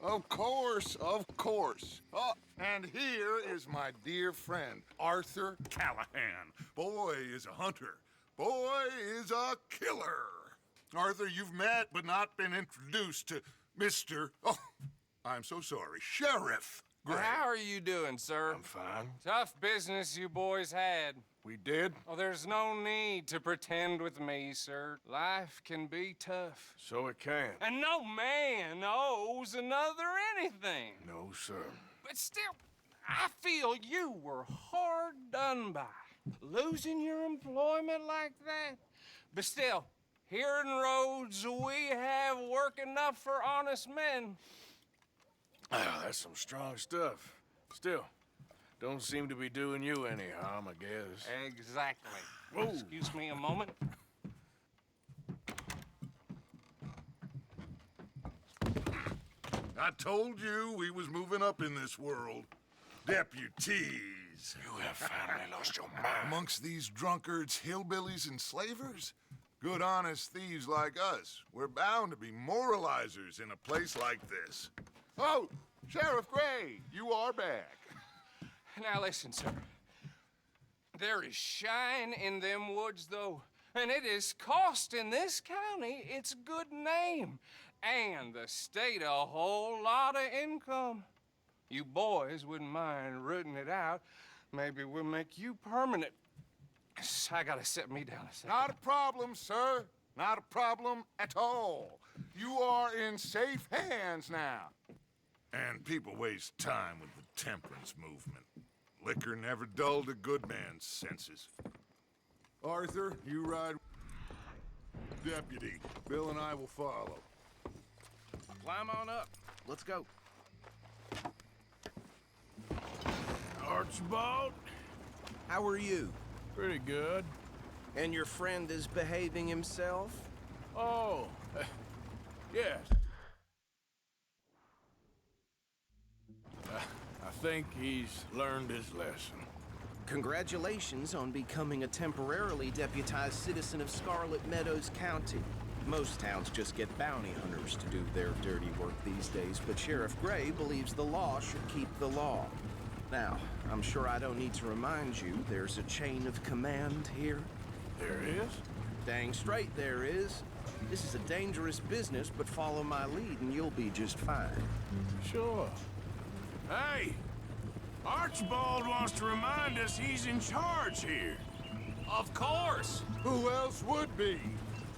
Of course, of course. Oh, and here is my dear friend, Arthur Callahan. Boy is a hunter. Boy is a killer. Arthur, you've met but not been introduced to Mr. Oh, I'm so sorry, Sheriff Gray. How are you doing, sir? I'm fine. Tough business you boys had. We did? Oh, there's no need to pretend with me, sir. Life can be tough. So it can. And no man owes another anything. No, sir. But still, I feel you were hard done by. Losing your employment like that. But still, here in Rhodes, we have work enough for honest men. Ah, that's some strong stuff. Still, don't seem to be doing you any harm, I guess. Exactly. Whoa. Excuse me a moment. I told you we was moving up in this world. Deputies. You have finally lost your mind. Amongst these drunkards, hillbillies, and slavers? Good honest thieves like us. We're bound to be moralizers in a place like this. Oh, Sheriff Gray, you are back. Now listen, sir. There is shine in them woods, though, and it is costing this county its good name, and the state a whole lot of income. You boys wouldn't mind rooting it out. Maybe we'll make you permanent. I gotta sit me down a second. Not a problem, sir. Not a problem at all. You are in safe hands now. And people waste time with the temperance movement. Liquor never dulled a good man's senses. Arthur, you ride. Deputy, Bill and I will follow. Climb on up. Let's go. Archibald? How are you? Pretty good. And your friend is behaving himself? Oh, yes. I think he's learned his lesson. Congratulations on becoming a temporarily deputized citizen of Scarlet Meadows County. Most towns just get bounty hunters to do their dirty work these days, but Sheriff Gray believes the law should keep the law. Now, I'm sure I don't need to remind you there's a chain of command here. There is? Dang straight there is. This is a dangerous business, but follow my lead and you'll be just fine. Sure. Hey! Archibald wants to remind us he's in charge here. Of course! Who else would be?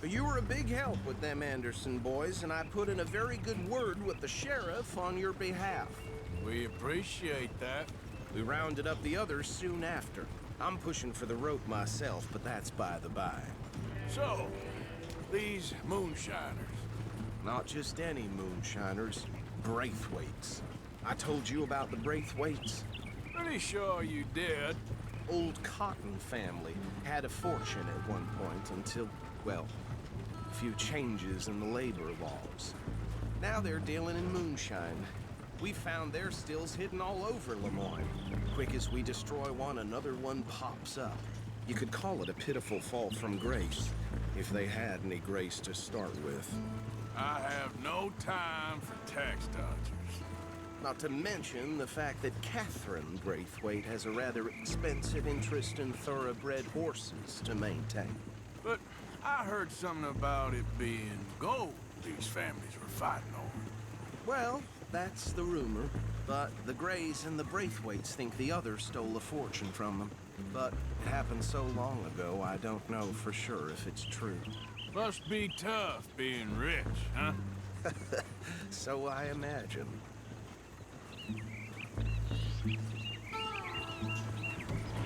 You were a big help with them Anderson boys, and I put in a very good word with the sheriff on your behalf. We appreciate that. We rounded up the others soon after. I'm pushing for the rope myself, but that's by the by. So, these moonshiners. Not just any moonshiners, Braithwaites. I told you about the Braithwaites. Pretty sure you did. Old Cotton family had a fortune at one point until, well, a few changes in the labor laws. Now they're dealing in moonshine. We found their stills hidden all over Lemoyne. Quick as we destroy one, another one pops up. You could call it a pitiful fall from grace, if they had any grace to start with. I have no time for tax dodgers. Not to mention the fact that Catherine Braithwaite has a rather expensive interest in thoroughbred horses to maintain. But I heard something about it being gold these families were fighting over. Well, that's the rumor. But the Grays and the Braithwaites think the other stole a fortune from them. But it happened so long ago, I don't know for sure if it's true. Must be tough being rich, huh? So I imagine.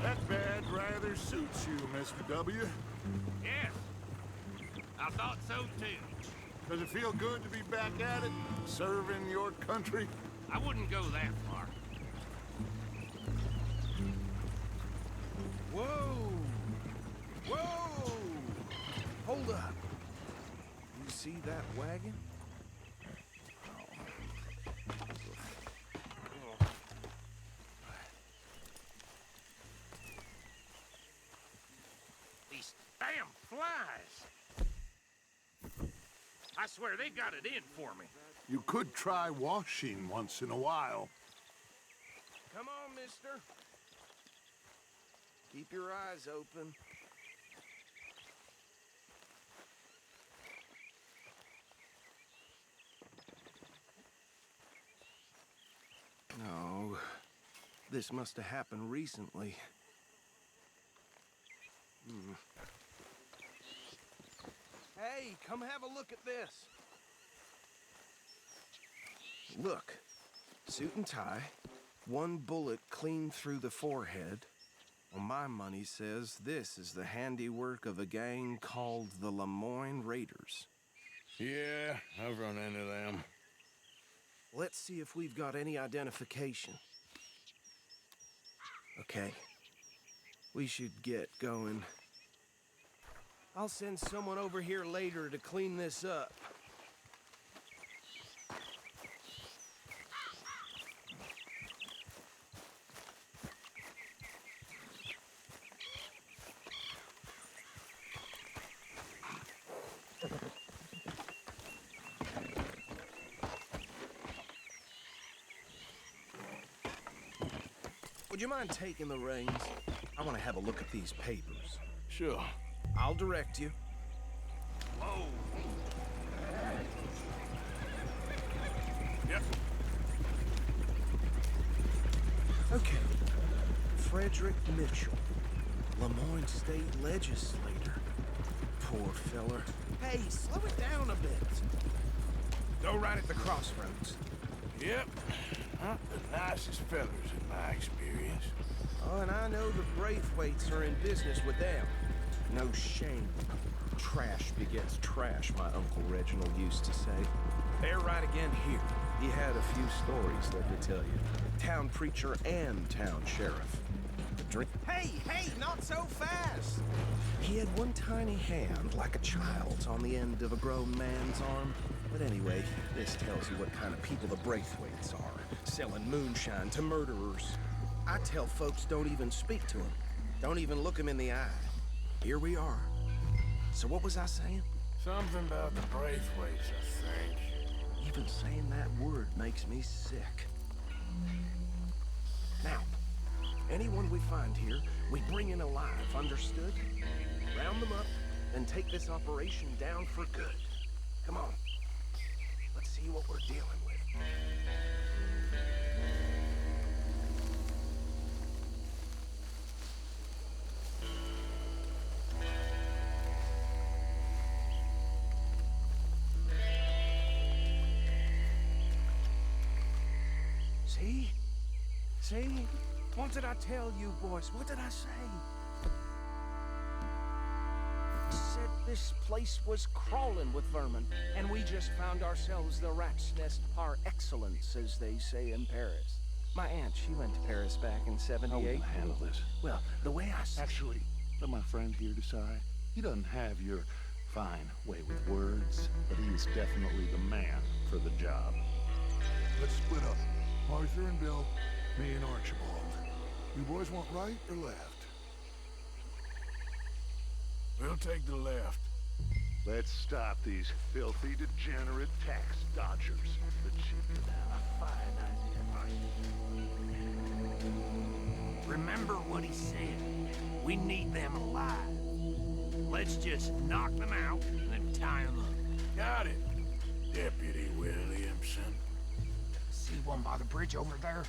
That bad rather suits you, Mr. W. Yes, I thought so too. Does it feel good to be back at it, serving your country? I wouldn't go that far. Whoa! Whoa! Hold up. You see that wagon? These damn flies. I swear they got it in for me. You could try washing once in a while. Come on, mister. Keep your eyes open. No, this must have happened recently. Hey, come have a look at this. Look, suit and tie, one bullet clean through the forehead. Well, my money says this is the handiwork of a gang called the Lemoyne Raiders. Yeah, I've run into them. Let's see if we've got any identification. Okay. We should get going. I'll send someone over here later to clean this up. Would you mind taking the reins? I want to have a look at these papers. Sure. I'll direct you. Whoa. Yep. Okay. Frederick Mitchell, Lemoyne State Legislator. Poor feller. Hey, slow it down a bit. Go right at the crossroads. Yep. Not the nicest fellers in my experience. Oh, and I know the Braithwaites are in business with them. No shame. Trash begets trash, my Uncle Reginald used to say. They're right again here. He had a few stories, let me tell you. Town preacher and town sheriff. The drink. Hey, not so fast! He had one tiny hand, like a child's, on the end of a grown man's arm. But anyway, this tells you what kind of people the Braithwaites are. Selling moonshine to murderers. I tell folks don't even speak to them. Don't even look them in the eye. Here we are. So what was I saying? Something about the Braithwaites, I think. Even saying that word makes me sick. Now, anyone we find here, we bring in alive, understood? Round them up, and take this operation down for good. Come on. Let's see what we're dealing with. See? What did I tell you, boys? What did I say? Said this place was crawling with vermin, and we just found ourselves the rat's nest par excellence, as they say in Paris. My aunt, she went to Paris back in '78. How will handle this? Well, the way I see Actually, let my friend here decide. He doesn't have your fine way with words, but he is definitely the man for the job. Let's split up. Arthur and Bill, me and Archibald. You boys want right or left? We'll take the left. Let's stop these filthy, degenerate tax dodgers. The chief could have a fine idea. Remember what he said. We need them alive. Let's just knock them out and then tie them up. Got it, Deputy Williamson. See one by the bridge over there?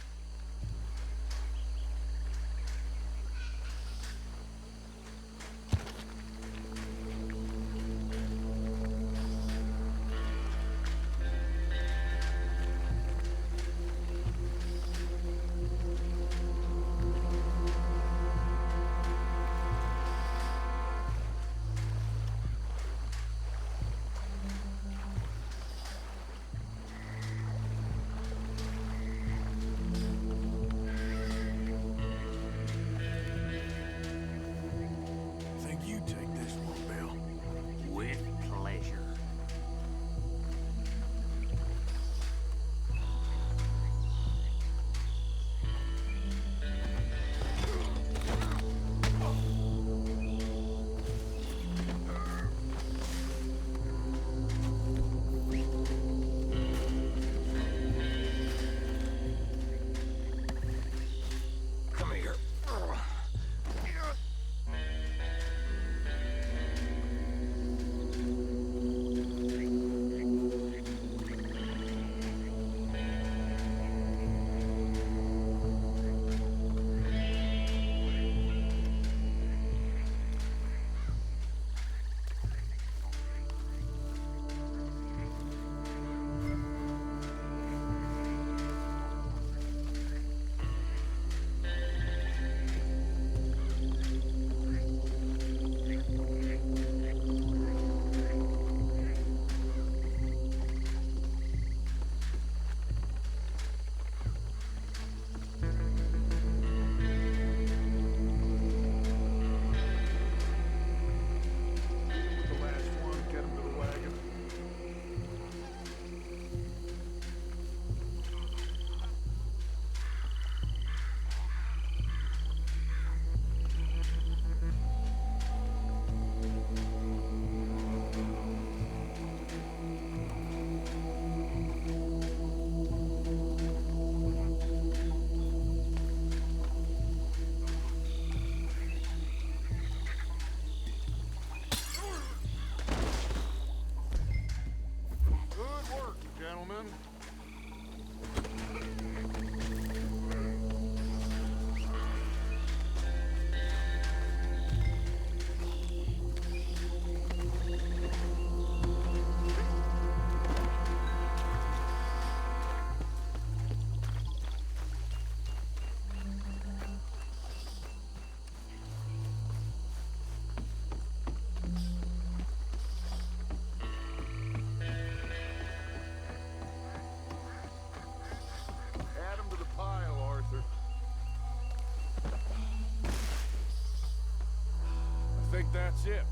think that's it.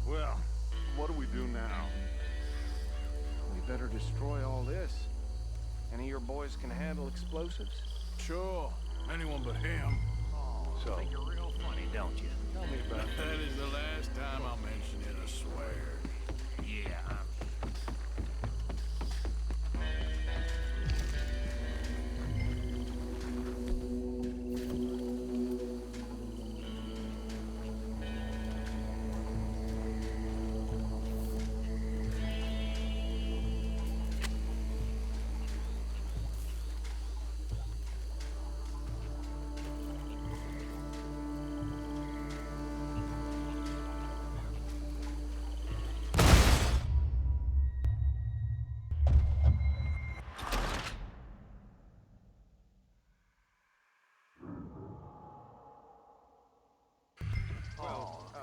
Well, what do we do now? We better destroy all this. Any of your boys can handle explosives? Sure. Anyone but him. You think you're real funny, don't you? Tell me about That is the last time I'll mention it, I swear. Yeah.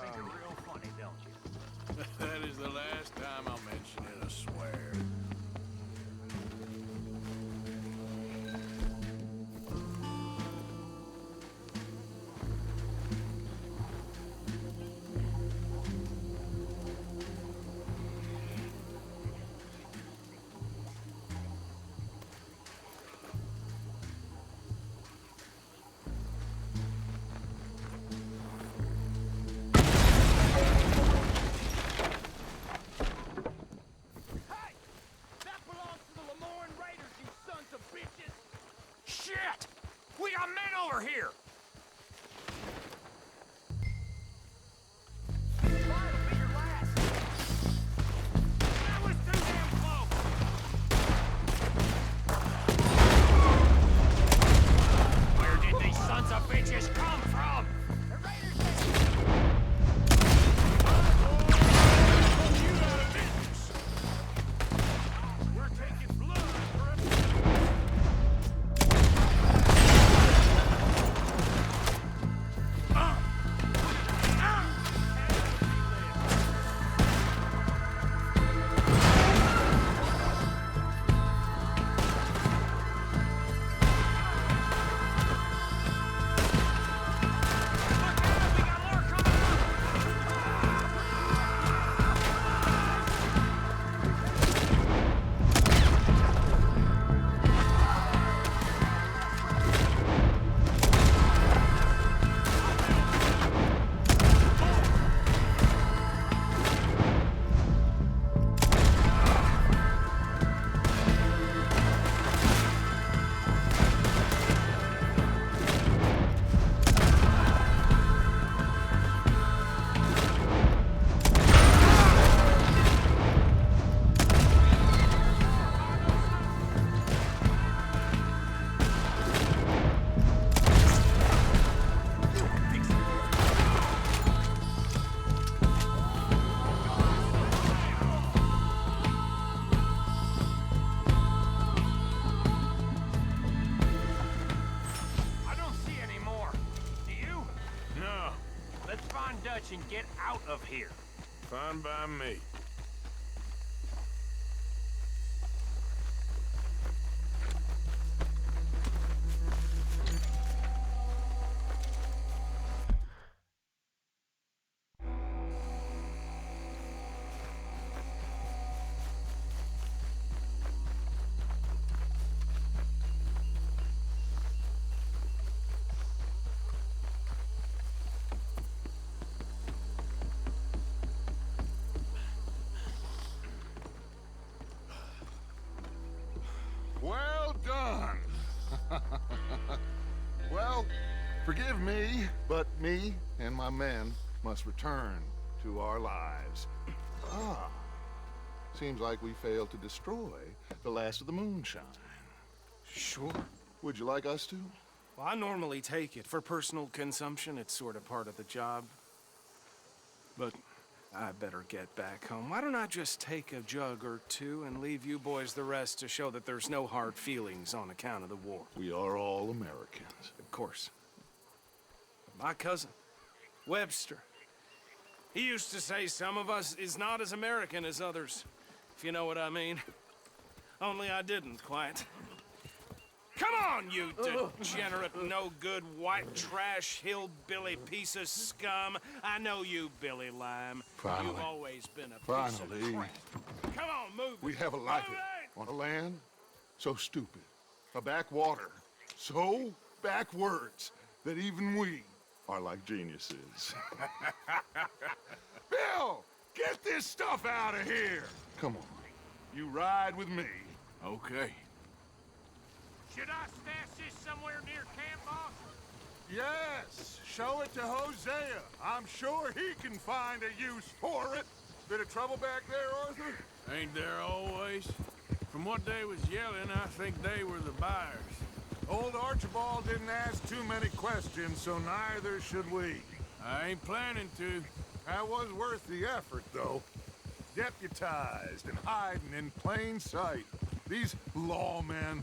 Think you're real funny, don't you? That is the last time I'll mention it, I swear. Shit! We got men over here! That was too damn close! Where did these sons of bitches come from? We're taking blood for a... And get out of here. Fine by me. Well done. Well, forgive me, but me and my men must return to our lives. Ah, seems like we failed to destroy the last of the moonshine. Sure. Would you like us to? Well, I normally take it for personal consumption. It's sort of part of the job. But I better get back home. Why don't I just take a jug or two and leave you boys the rest to show that there's no hard feelings on account of the war? We are all Americans. Of course. My cousin, Webster, he used to say some of us is not as American as others, if you know what I mean. Only I didn't quite. Come on, you degenerate, no-good, white trash, hillbilly piece of scum. I know you, Billy Lime. Finally. You've always been a piece Finally. of crap. Come on, move it. We have a life Move it! on a land so stupid, a backwater so backwards that even we are like geniuses. Bill, get this stuff out of here! Come on, you ride with me. Okay. Should I stash this somewhere near camp, boss? Yes, show it to Hosea. I'm sure he can find a use for it. Bit of trouble back there, Arthur? Ain't there always? From what they was yelling, I think they were the buyers. Old Archibald didn't ask too many questions, so neither should we. I ain't planning to. That was worth the effort, though. Deputized and hiding in plain sight. These lawmen,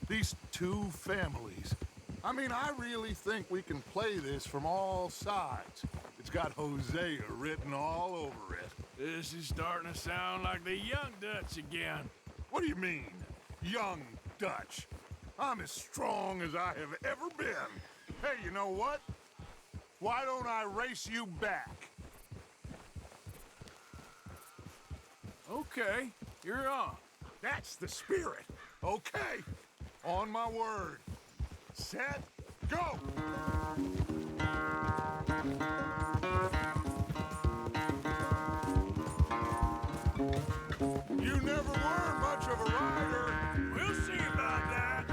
these two families. I mean, I really think we can play this from all sides. It's got Hosea written all over it. This is starting to sound like the Young Dutch again. What do you mean, young Dutch? I'm as strong as I have ever been. Hey, you know what? Why don't I race you back? Okay, you're on. That's the spirit. Okay, on my word. Set, go! You never were much of a rider. We'll see about that.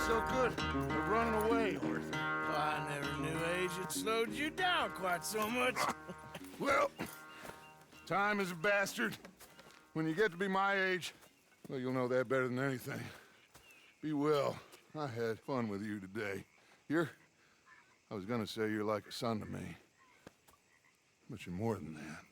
So good at running away, Arthur. Well, I never knew age had slowed you down quite so much. Well, time is a bastard. When you get to be my age, well, you'll know that better than anything. Be well. I had fun with you today. I was gonna say you're like a son to me. But you're more than that.